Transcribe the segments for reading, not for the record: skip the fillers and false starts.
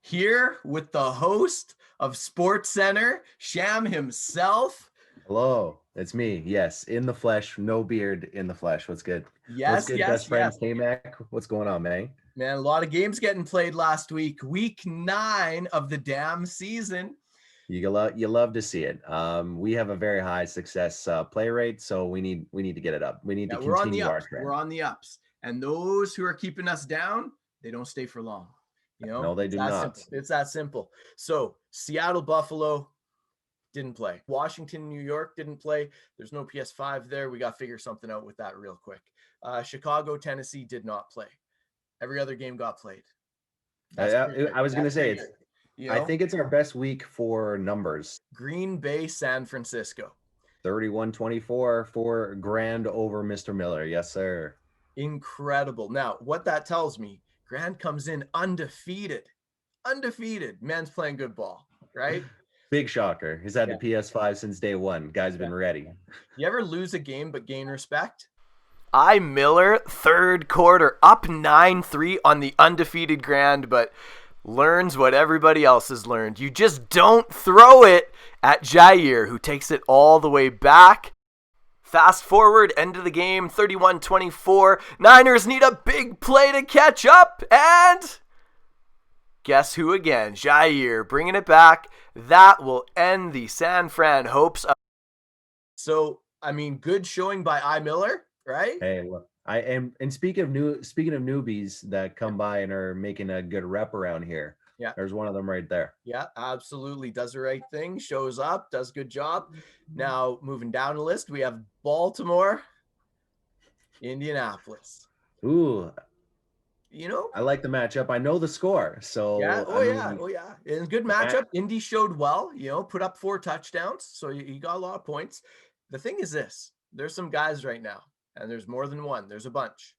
here with the host of Sportscentre, Sham himself. Hello, it's me. Yes, in the flesh, no beard, in the flesh. What's good? What's Yes, good, yes, best friend yes. K-Mac? What's going on, man? Man, a lot of games getting played last week. Week 9 of the damn season. You love to see it. We have a very high success play rate, so we need to get it up. We need to Yeah, we're on the continue our ups. We're trend. on the ups. And those who are keeping us down, they don't stay for long. No, they It's do that not. simple. It's that simple. So, Seattle, Buffalo didn't play. Washington, New York didn't play. There's no PS5 there. We got to figure something out with that real quick. Chicago, Tennessee did not play. Every other game got played. I, That's pretty I good. I was gonna That's say pretty it's. good. You I know, think it's our best week for numbers. Green Bay, San Francisco. 31-24 for Grand over Mr. Miller. Yes, sir. Incredible. Now, what that tells me, Grant comes in undefeated. Undefeated. Man's playing good ball, right? Big shocker. He's had Yeah. the PS5 since day one. Guy's Yeah. been ready. You ever lose a game but gain respect? Miller, third quarter, up 9-3 on the undefeated Grand, but learns what everybody else has learned. You just don't throw it at Jair, who takes it all the way back. Fast forward, end of the game, 31-24. Niners need a big play to catch up, and guess who again? Jair bringing it back. That will end the San Fran hopes. So, I mean, good showing by Miller, right? Hey, look, I am. And speaking of newbies that come by and are making a good rep around here, Yeah. there's one of them right there. Yeah, absolutely. Does the right thing, shows up, does a good job. Now, moving down the list, we have Baltimore, Indianapolis. Ooh, You know, I like the matchup. I know the score, yeah. so Oh, I yeah. mean, Oh, yeah. And good matchup. Indy showed well, put up 4 touchdowns. So he got a lot of points. The thing is this, there's some guys right now, and there's more than one. There's a bunch.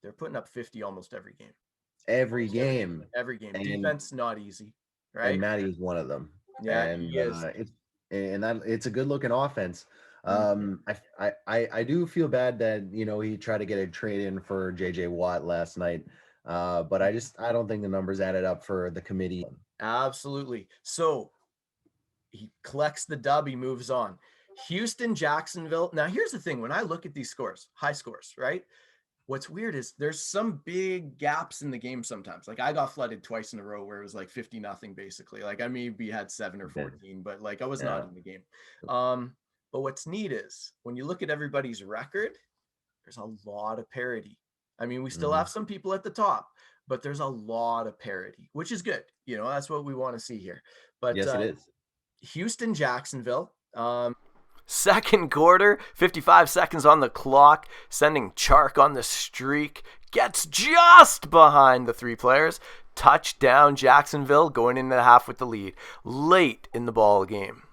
They're putting up 50 almost every game. every Almost every game. game, Every game. and Defense, not easy, and right? Matty is one of them, Yeah, and he is. it's a good looking offense. I do feel bad that he tried to get a trade in for JJ Watt last night, but I don't think the numbers added up for the committee. Absolutely. So he collects the dub, he moves on. Houston, Jacksonville. Now, here's the thing. When I look at these scores, high scores, right? What's weird is there's some big gaps in the game sometimes. Like I got flooded twice in a row where it was like 50-0 basically. Like I maybe had 7 or 14, but like I was not Yeah. in the game. But what's neat is when you look at everybody's record, there's a lot of parity. I mean, we still have some people at the top, but there's a lot of parity, which is good. That's what we want to see here. But Yes, it is. Houston, Jacksonville. Second quarter, 55 seconds on the clock, sending Chark on the streak. Gets just behind the 3 players. Touchdown Jacksonville, going into the half with the lead. Late in the ball game.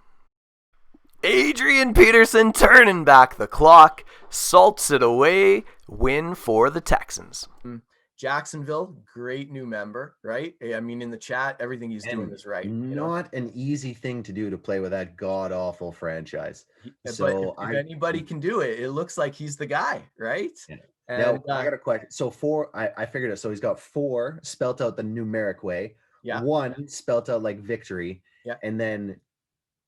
Adrian Peterson turning back the clock. Salts it away. Win for the Texans. Jacksonville, great new member, right? I mean, in the chat, everything he's doing is right. Not an easy thing to do to play with that god awful franchise. But if anybody can do it, it looks like he's the guy, right? Yeah. And now I got a question. So 4, I figured it. So he's got 4 spelt out the numeric way. Yeah. 1 spelt out like victory. Yeah. And then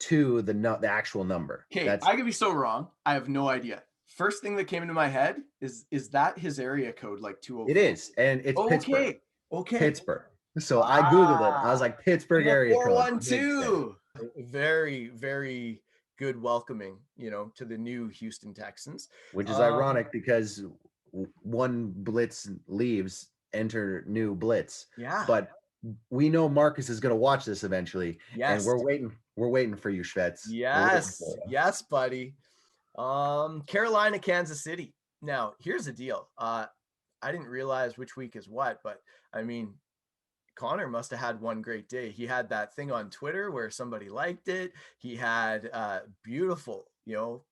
2 the actual number. Okay, I could be so wrong. I have no idea. First thing that came into my head is that his area code, like 204? It is, and it's Pittsburgh. Okay. Pittsburgh. So I googled it. I was like, Pittsburgh area code. 412. Very, very good welcoming, to the new Houston Texans. Which is ironic because one blitz leaves, enter new blitz. Yeah. But we know Marcus is going to watch this eventually. Yes. And we're waiting for you, Schvetz. Yes, buddy. Carolina, Kansas City. Now, here's the deal. I didn't realize which week is what, but I mean, Connor must have had one great day. He had that thing on Twitter where somebody liked it. He had beautiful,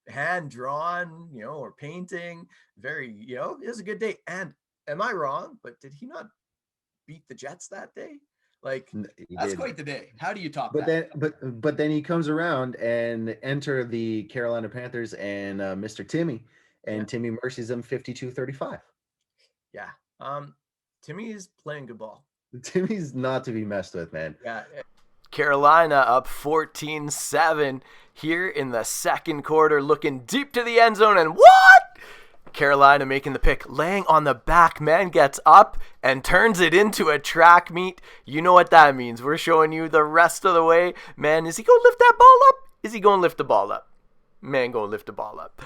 hand drawn, or painting. Very, it was a good day. And am I wrong? But did he not beat the Jets that day? Like, that's quite the day. How do you top that? But then he comes around and enter the Carolina Panthers and Mr. Timmy, and Timmy mercies him 52-35. Yeah. Timmy is playing good ball. Timmy's not to be messed with, man. Yeah. Carolina up 14-7 here in the second quarter, looking deep to the end zone, and what? Carolina making the pick, laying on the back. Man gets up and turns it into a track meet. You know what that means. We're showing you the rest of the way. Man, is he going to lift that ball up? Is he going to lift the ball up? Man, going to lift the ball up.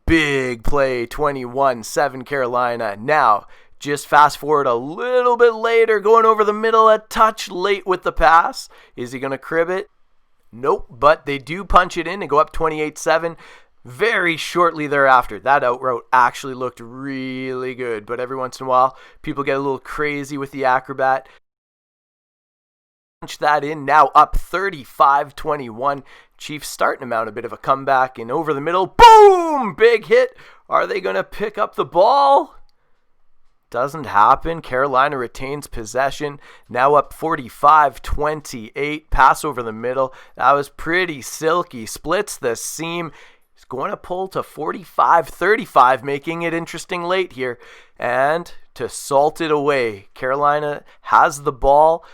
Big play, 21-7 Carolina. Now, just fast forward a little bit later, going over the middle, a touch late with the pass. Is he going to crib it? Nope, but they do punch it in and go up 28-7. Very shortly thereafter, that out route actually looked really good, but every once in a while, people get a little crazy with the acrobat. Punch that in, now up 35-21. Chiefs starting to mount a bit of a comeback, and over the middle, boom! Big hit. Are they going to pick up the ball? Doesn't happen. Carolina retains possession. Now up 45-28. Pass over the middle. That was pretty silky. Splits the seam. He's going to pull to 45-35, making it interesting late here. And to salt it away, Carolina has the ball.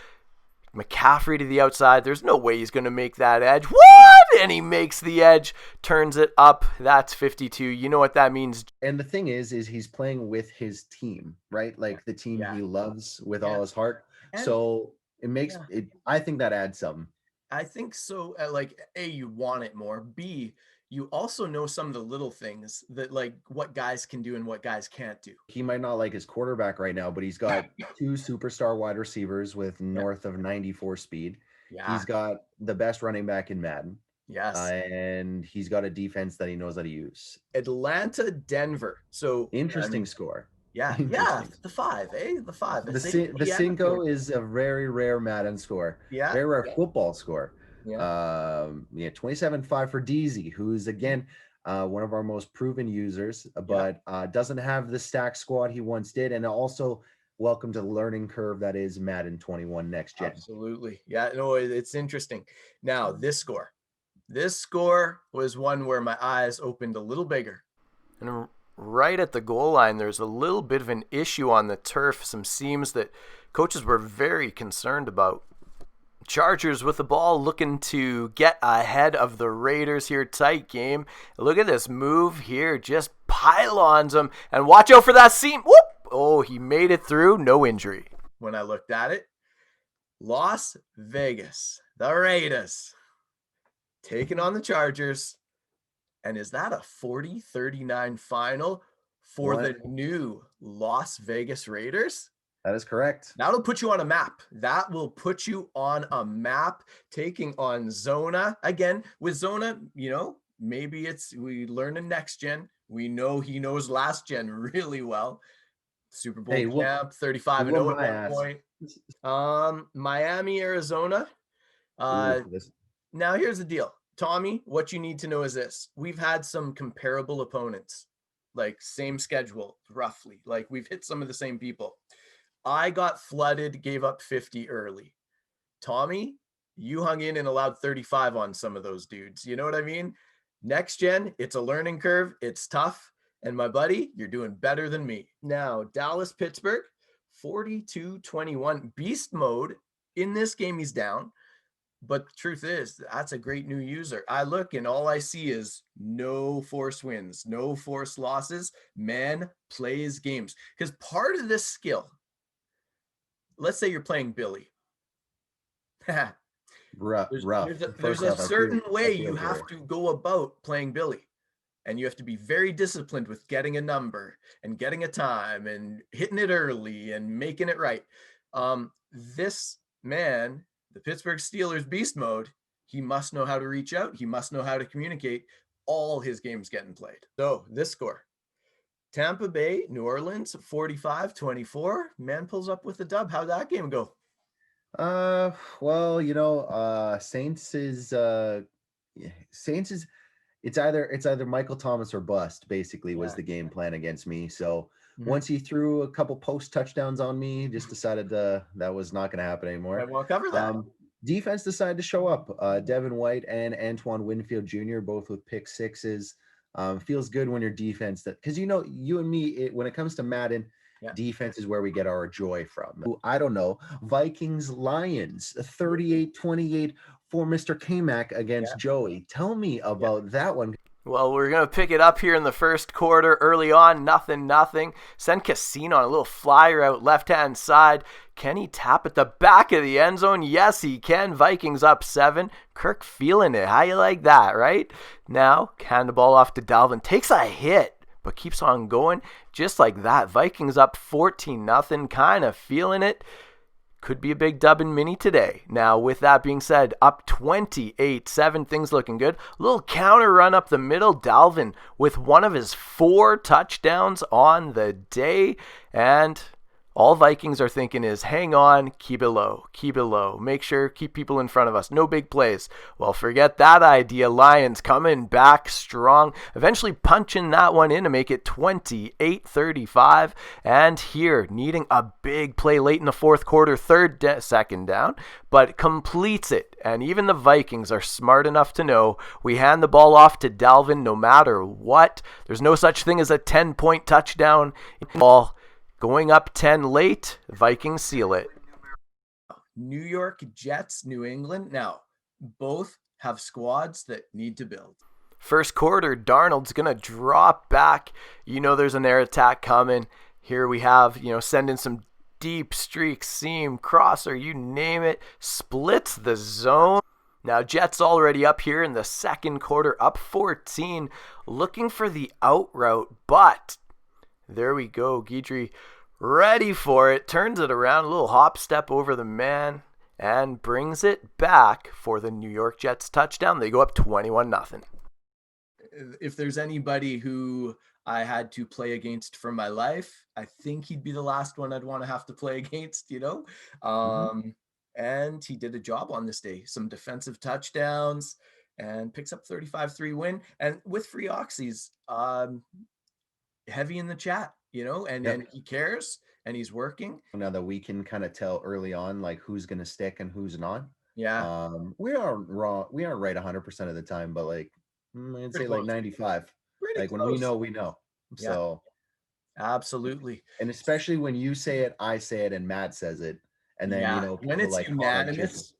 McCaffrey to the outside. There's no way he's going to make that edge. What? And he makes the edge, turns it up. That's 52. You know what that means. And the thing is he's playing with his team, right? Like the team he loves with all his heart. And so it makes it. I think that adds something. I think so. Like, A, you want it more. B, you also know some of the little things that, like, what guys can do and what guys can't do. He might not like his quarterback right now, but he's got two superstar wide receivers with north of 94 speed. Yeah. He's got the best running back in Madden. Yes. And he's got a defense that he knows how to use. Atlanta, Denver. So interesting score. Yeah. Yeah. The 5, eh? The 5. The Cinco is a very rare Madden score. Yeah. Very rare football score. Yeah. 27-5 for DZ, who's again one of our most proven users, but doesn't have the stack squad he once did, and also welcome to the learning curve that is Madden 21 next gen. Absolutely. Yeah, no, it's interesting. Now, this score was one where my eyes opened a little bigger. And right at the goal line, there's a little bit of an issue on the turf, some seams that coaches were very concerned about. Chargers with the ball, looking to get ahead of the Raiders here. Tight game. Look at this move here. Just pylons them. And watch out for that seam. Whoop! Oh, he made it through. No injury. When I looked at it, Las Vegas, the Raiders, taking on the Chargers. And is that a 40-39 final for the new Las Vegas Raiders? That is correct. That'll put you on a map. That will put you on a map, taking on Zona. Again, with Zona, maybe we learn in next gen. We know he knows last gen really well. Super Bowl champ, 35-0 at one point. Miami, Arizona. Now here's the deal. Tommy, what you need to know is this. We've had some comparable opponents, like same schedule, roughly. Like we've hit some of the same people. I got flooded, gave up 50 early. Tommy, you hung in and allowed 35 on some of those dudes. You know what I mean? Next gen, it's a learning curve. It's tough. And my buddy, you're doing better than me. Now, Dallas, Pittsburgh, 42-21. Beast mode. In this game, he's down. But the truth is, that's a great new user. I look and all I see is no forced wins, no forced losses. Man plays games. Because part of this skill, let's say you're playing Billy. Rough. There's a certain way you have to go about playing Billy. And you have to be very disciplined with getting a number and getting a time and hitting it early and making it right. This man, the Pittsburgh Steelers beast mode, he must know how to reach out. He must know how to communicate. All his games getting played. So this score. Tampa Bay, New Orleans, 45-24. Man pulls up with the dub. How'd that game go? Saints is it's either Michael Thomas or bust, basically, was the game plan against me. So once he threw a couple post touchdowns on me, just decided that was not going to happen anymore. We'll cover that. Defense decided to show up. Devin White and Antoine Winfield Jr. both with pick sixes. Feels good when your defense, because you and me, when it comes to Madden, Yeah. defense is where we get our joy from. I don't know. Vikings Lions 38-28 for Mr. K-Mac against Joey. Tell me about that one. Well, we're going to pick it up here in the first quarter. Early on, nothing. Send Casino on a little fly route, left-hand side. Can he tap at the back of the end zone? Yes, he can. Vikings up 7. Kirk feeling it. How you like that, right? Now, hand the ball off to Dalvin. Takes a hit, but keeps on going. Just like that. Vikings up 14-0. Kind of feeling it. Could be a big dub in mini today. Now, with that being said, up 28-7, things looking good. Little counter run up the middle. Dalvin with one of his 4 touchdowns on the day. And all Vikings are thinking is, hang on, keep it low. Make sure, keep people in front of us. No big plays. Well, forget that idea. Lions coming back strong. Eventually punching that one in to make it 28-35. And here, needing a big play late in the fourth quarter, second down, but completes it. And even the Vikings are smart enough to know we hand the ball off to Dalvin no matter what. There's no such thing as a 10-point touchdown. Ball going up 10 late, Vikings seal it. New York Jets, New England. Now, both have squads that need to build. First quarter, Darnold's going to drop back. There's an air attack coming. Here we have, sending some deep streak, seam, crosser, you name it. Splits the zone. Now, Jets already up here in the second quarter, up 14, looking for the out route, but there we go. Guidry ready for it. Turns it around. A little hop step over the man and brings it back for the New York Jets touchdown. They go up 21-0. If there's anybody who I had to play against for my life, I think he'd be the last one I'd want to have to play against, And he did a job on this day. Some defensive touchdowns and picks up 35-3 win. And with free oxys, heavy in the chat, and he cares and he's working. Now that we can kind of tell early on, like who's going to stick and who's not. Yeah. We aren't wrong. We aren't right 100% of the time, but I'd say like 95. Pretty like close. When we know, we know. Yeah. So absolutely. And especially when you say it, I say it, and Matt says it. And then, when it's like unanimous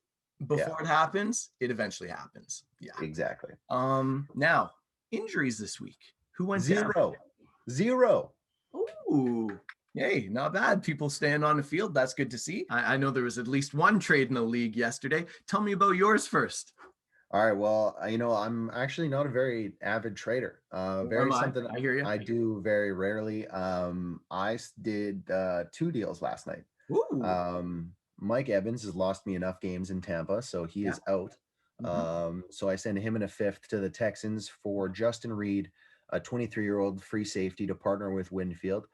before it happens, it eventually happens. Yeah, exactly. Now injuries this week. Who went Zero. Ooh, yay, not bad. People staying on the field. That's good to see. I know there was at least one trade in the league yesterday. Tell me about yours first. All right. Well, I'm actually not a very avid trader. Something I hear you. I do very rarely. I did 2 deals last night. Ooh. Mike Evans has lost me enough games in Tampa, so he is out. So I send him in a 5th to the Texans for Justin Reed, a 23-year-old free safety to partner with Winfield.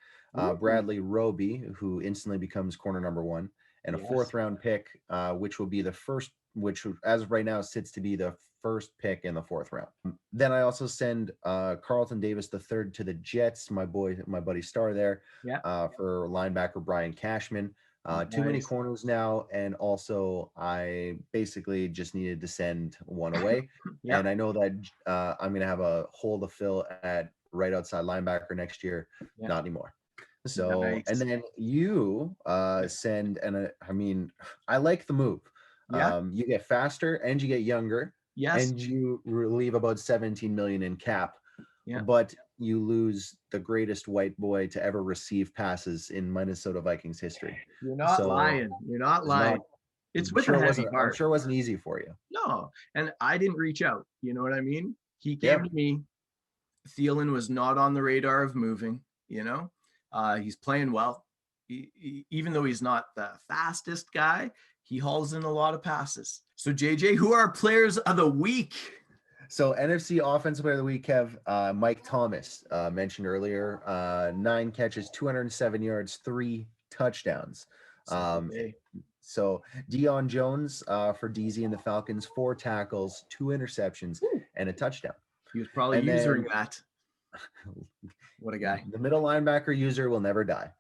Bradley Roby, who instantly becomes corner number 1, and a 4th-round pick, which will be the first, which as of right now sits to be the first pick in the 4th round. Then I also send Carlton Davis III to the Jets, my buddy Star there, for linebacker Brian Cashman. Too many corners now, and also I basically just needed to send one away. And I know that I'm going to have a hole to fill at right outside linebacker next year. Not anymore. So, and then you send, and I like the move. You get faster and you get younger. And you leave about 17 million in cap. But you lose the greatest white boy to ever receive passes in Minnesota Vikings history. You're not lying. You're not lying. It's with a heavy heart. I'm sure it wasn't easy for you. No, and I didn't reach out. You know what I mean? He came to me. Thielen was not on the radar of moving. He's playing well. Even though he's not the fastest guy, he hauls in a lot of passes. So JJ, who are our players of the week? So NFC Offensive Player of the Week have Mike Thomas, mentioned earlier, 9 catches, 207 yards, 3 touchdowns. So Deion Jones for DZ and the Falcons, 4 tackles, 2 interceptions, and a touchdown. He was probably using that. What a guy. The middle linebacker user will never die.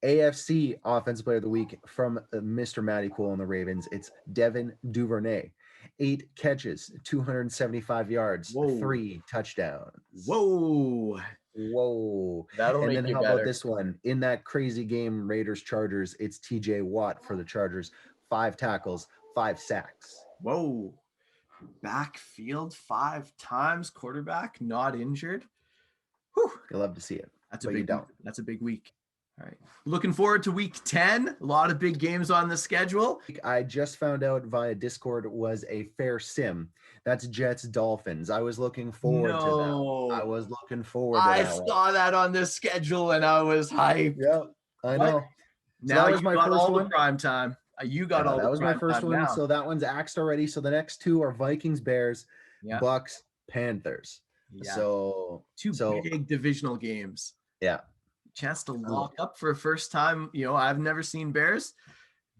AFC Offensive Player of the Week from Mr. Matty Cool and the Ravens, it's Devin Duvernay. 8 catches, 275 yards, Whoa. 3 touchdowns. Whoa. Whoa. That'll And make then you how better. about this one? In that crazy game, Raiders Chargers, it's TJ Watt for the Chargers. 5 tackles, 5 sacks. Whoa. Backfield 5 times, quarterback not injured. Whew. You love to see it. That's a but you big don't. That's a big week. All right. Looking forward to week 10. A lot of big games on the schedule. I just found out via Discord was a fair sim. That's Jets Dolphins. I was looking forward to that. I was looking forward to I that. saw that on the schedule and I was hyped. Yeah, I know. So now that was you my got first all one. the prime time. You got all that the was my prime first time one. now. So that one's axed already. So the next 2 are Vikings, Bears, Bucks, Panthers. Yeah. So 2 big divisional games. Yeah. Chance to lock up for a first time. I've never seen Bears.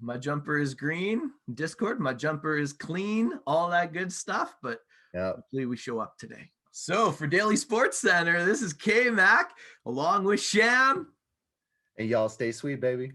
My jumper is green. Discord, my jumper is clean. All that good stuff. But hopefully we show up today. So for Daily Sportscentre, this is K-Mac along with Sham. And y'all stay sweet, baby.